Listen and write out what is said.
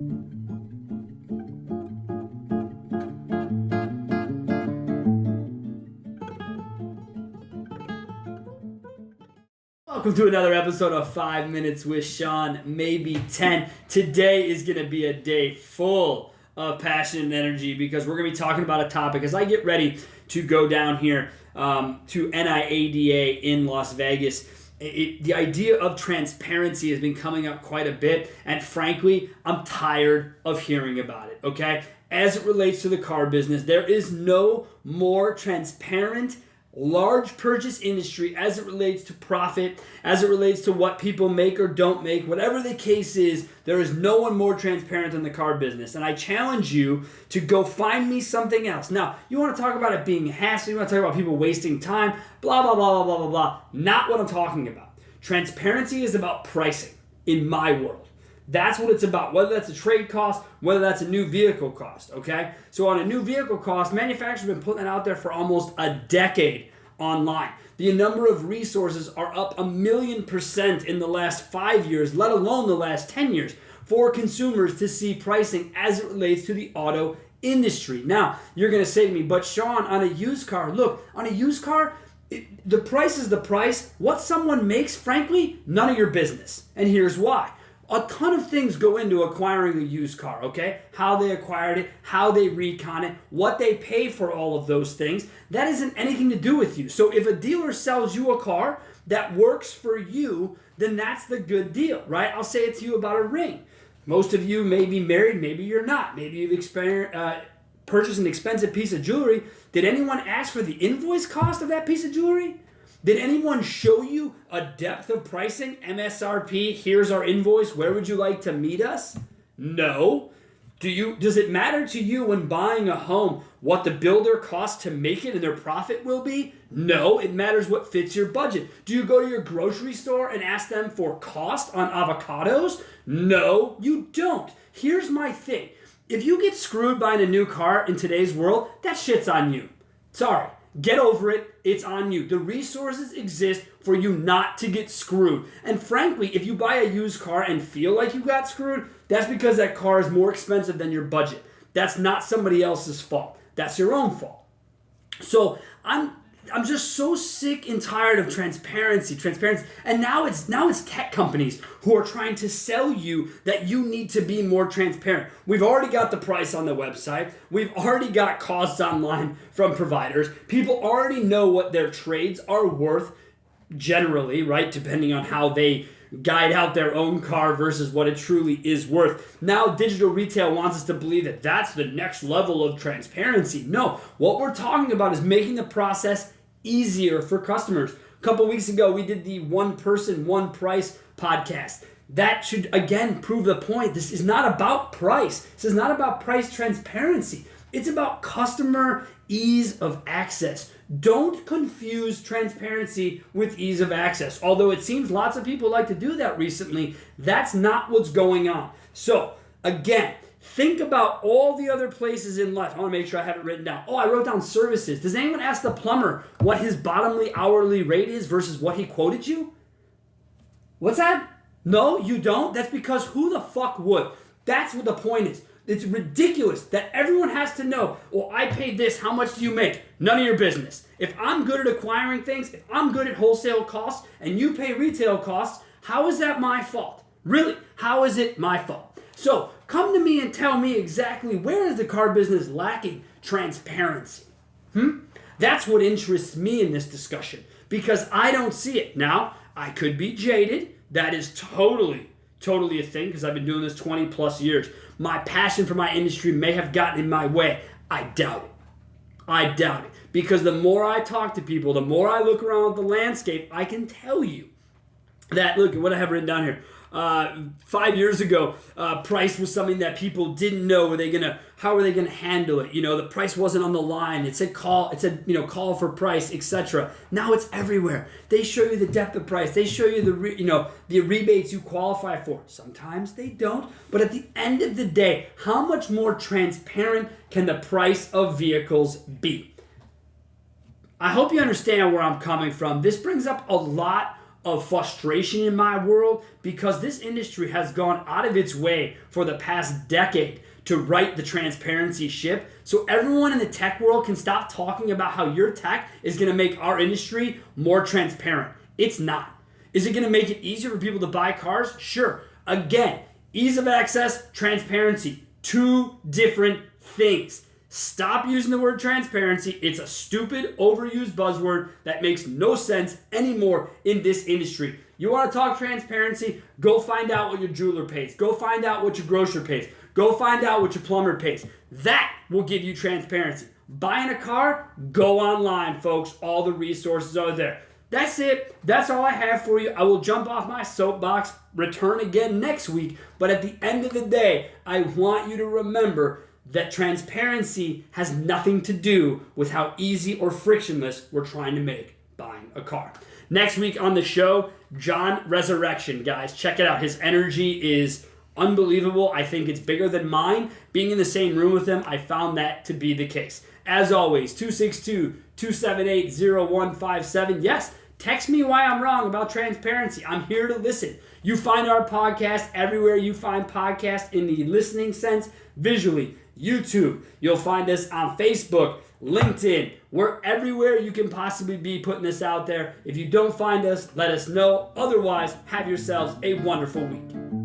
Welcome to another episode of 5 Minutes with Sean, maybe 10. Today is going to be a day full of passion and energy because we're going to be talking about a topic as I get ready to go down here to NIADA in Las Vegas. The idea of transparency has been coming up quite a bit, and frankly, I'm tired of hearing about it, okay? As it relates to the car business, there is no more transparent large purchase industry as it relates to profit, as it relates to what people make or don't make, whatever the case is, there is no one more transparent than the car business. And I challenge you to go find me something else. Now, you want to talk about it being a hassle, you want to talk about people wasting time, blah, blah, blah, blah, blah, blah, blah. Not what I'm talking about. Transparency is about pricing in my world. That's what it's about, whether that's a trade cost, whether that's a new vehicle cost, okay? So on a new vehicle cost, manufacturers have been putting it out there for almost a decade online. The number of resources are up 1,000,000% in the last 5 years, let alone the last 10 years, for consumers to see pricing as it relates to the auto industry. Now, you're going to say to me, but Sean, on a used car, look, on a used car, the price is the price. What someone makes, frankly, none of your business. And here's why. A ton of things go into acquiring a used car, okay? How they acquired it, how they recon it, what they pay for all of those things. That isn't anything to do with you. So if a dealer sells you a car that works for you, then that's the good deal, right? I'll say it to you about a ring. Most of you may be married, maybe you're not. Maybe you've purchased an expensive piece of jewelry. Did anyone ask for the invoice cost of that piece of jewelry? Did anyone show you a depth of pricing? MSRP, here's our invoice, where would you like to meet us? No. Does it matter to you when buying a home what the builder costs to make it and their profit will be? No, it matters what fits your budget. Do you go to your grocery store and ask them for cost on avocados? No, you don't. Here's my thing. If you get screwed buying a new car in today's world, that shit's on you. Sorry. Get over it. It's on you. The resources exist for you not to get screwed. And frankly, if you buy a used car and feel like you got screwed, that's because that car is more expensive than your budget. That's not somebody else's fault. That's your own fault. So I'm just so sick and tired of transparency. And now it's tech companies who are trying to sell you that you need to be more transparent. We've already got the price on the website. We've already got costs online from providers. People already know what their trades are worth generally, right? Depending on how they guide out their own car versus what it truly is worth. Now digital retail wants us to believe that that's the next level of transparency. No, what we're talking about is making the process easier for customers. A couple weeks ago, we did the One Person, One Price podcast. That should, again, prove the point. This is not about price. This is not about price transparency. It's about customer ease of access. Don't confuse transparency with ease of access. Although it seems lots of people like to do that recently, that's not what's going on. So, again, think about all the other places in life. I want to make sure I have it written down. Oh, I wrote down services. Does anyone ask the plumber what his bottomly hourly rate is versus what he quoted you? What's that? No, you don't? That's because who the fuck would? That's what the point is. It's ridiculous that everyone has to know, well, I paid this, how much do you make? None of your business. If I'm good at acquiring things, if I'm good at wholesale costs, and you pay retail costs, how is that my fault? Really, how is it my fault? So, come to me and tell me exactly where is the car business lacking transparency? That's what interests me in this discussion because I don't see it. Now, I could be jaded. That is totally a thing because I've been doing this 20 plus years. My passion for my industry may have gotten in my way. I doubt it. Because the more I talk to people, the more I look around at the landscape, I can tell you that, look at what I have written down here. 5 years ago, price was something that people didn't know. How were they gonna handle it? The price wasn't on the line. It said call call for price, etc. Now it's everywhere. They show you the depth of price. They show you the rebates you qualify for. Sometimes they don't. But at the end of the day, how much more transparent can the price of vehicles be? I hope you understand where I'm coming from. This brings up a lot of frustration in my world because this industry has gone out of its way for the past decade to right the transparency ship, so everyone in the tech world can stop talking about how your tech is going to make our industry more transparent. It's not. Is it going to make it easier for people to buy cars? Sure. Again, ease of access, transparency, two different things. Stop using the word transparency. It's a stupid, overused buzzword that makes no sense anymore in this industry. You want to talk transparency? Go find out what your jeweler pays. Go find out what your grocer pays. Go find out what your plumber pays. That will give you transparency. Buying a car? Go online, folks. All the resources are there. That's it. That's all I have for you. I will jump off my soapbox, return again next week. But at the end of the day, I want you to remember that transparency has nothing to do with how easy or frictionless we're trying to make buying a car. Next week on the show, John Resurrection, guys. Check it out. His energy is unbelievable. I think it's bigger than mine. Being in the same room with him, I found that to be the case. As always, 262-278-0157. Yes, text me why I'm wrong about transparency. I'm here to listen. You find our podcast everywhere you find podcasts in the listening sense, visually. YouTube. You'll find us on Facebook, LinkedIn. We're everywhere you can possibly be putting this out there. If you don't find us, let us know. Otherwise, have yourselves a wonderful week.